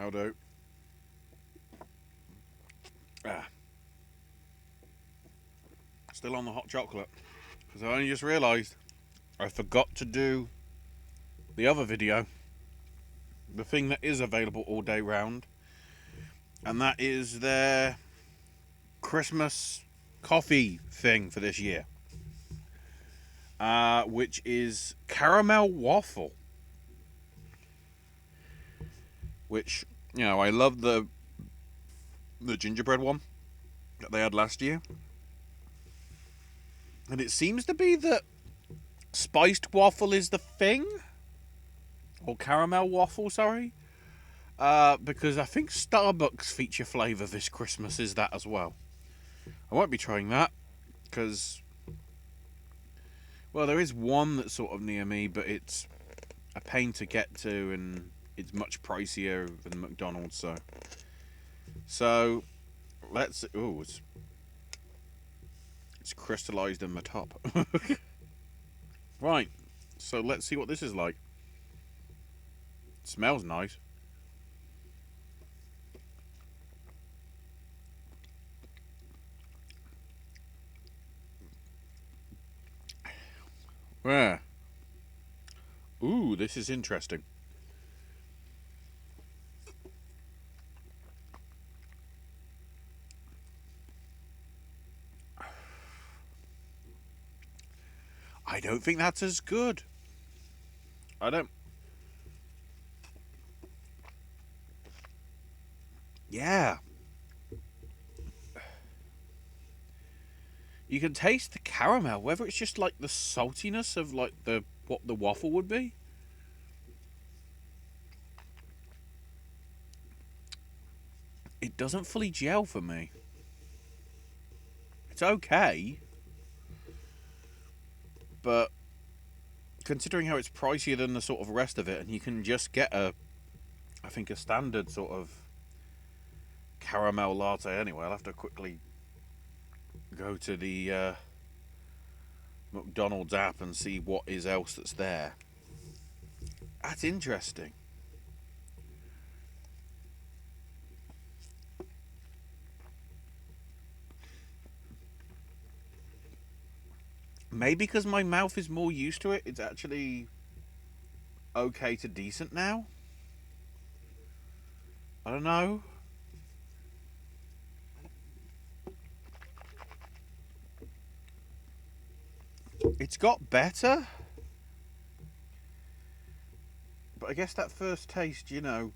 I'll do. Still on the hot chocolate. Because I only just realised I forgot to do the other video. The thing that is available all day round. And that is their Christmas coffee thing for this year. Which is caramel waffle. Which, you know, I love the gingerbread one that they had last year. And it seems to be that spiced waffle is the thing. Or caramel waffle, sorry. Because I think Starbucks feature flavour this Christmas is that as well. I won't be trying that. Because, well, there is one that's sort of near me, but it's a pain to get to and it's much pricier than McDonald's. So let's... Ooh, it's crystallised in the top. Right, so let's see what this is like. It smells nice. Where? Ooh, this is interesting. I don't think that's as good. I don't... Yeah. You can taste the caramel, whether it's just like the saltiness of like what the waffle would be. It doesn't fully gel for me. It's okay. But considering how it's pricier than the sort of rest of it, and you can just get I think a standard sort of caramel latte anyway. I'll have to quickly go to the McDonald's app and see what is else that's there. That's interesting. Maybe because my mouth is more used to it, it's actually okay to decent now. I don't know. It's got better. But I guess that first taste, you know,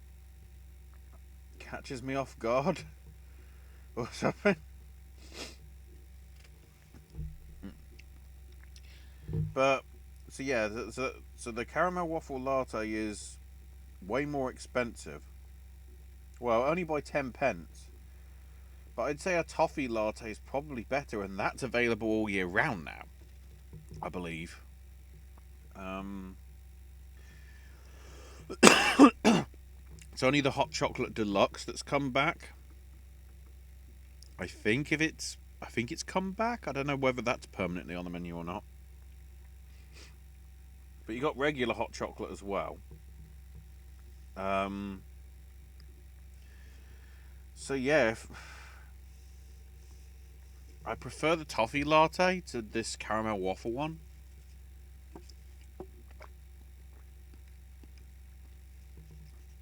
catches me off guard. Or something. But, so yeah, so the caramel waffle latte is way more expensive. Well, only by 10 pence. But I'd say a toffee latte is probably better, and that's available all year round now, I believe. It's only the hot chocolate deluxe that's come back. I think it's come back. I don't know whether that's permanently on the menu or not. But you got regular hot chocolate as well. So yeah, I prefer the toffee latte to this caramel waffle one.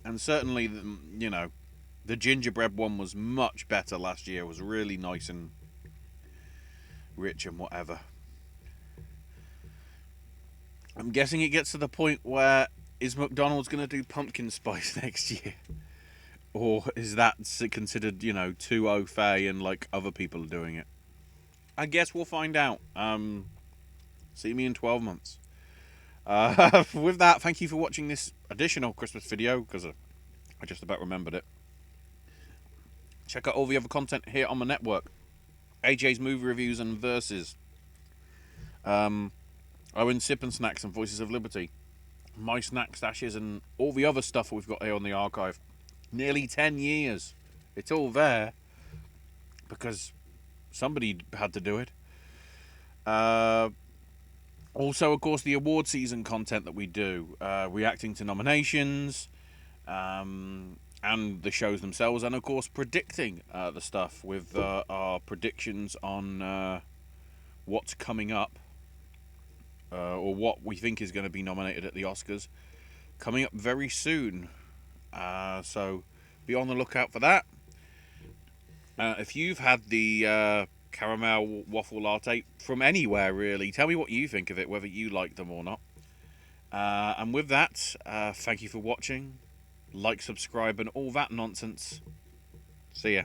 And certainly, you know, the gingerbread one was much better last year. It was really nice and rich and whatever. I'm guessing it gets to the point where is McDonald's going to do pumpkin spice next year? Or is that considered, you know, too au fait and like other people are doing it? I guess we'll find out. See me in 12 months. With that, thank you for watching this additional Christmas video, because I just about remembered it. Check out all the other content here on my network. AJ's movie reviews and verses. Owen's Sip and Snacks and Voices of Liberty. My snack stashes and all the other stuff we've got here on the archive. Nearly 10 years. It's all there because somebody had to do it. Also, of course, the award season content that we do. Reacting to nominations. and the shows themselves, and of course predicting the stuff with our predictions on what's coming up, or what we think is going to be nominated at the Oscars, coming up very soon. So be on the lookout for that. If you've had the caramel waffle latte from anywhere, really, tell me what you think of it, whether you like them or not. And with that, thank you for watching. Like, subscribe, and all that nonsense. See ya.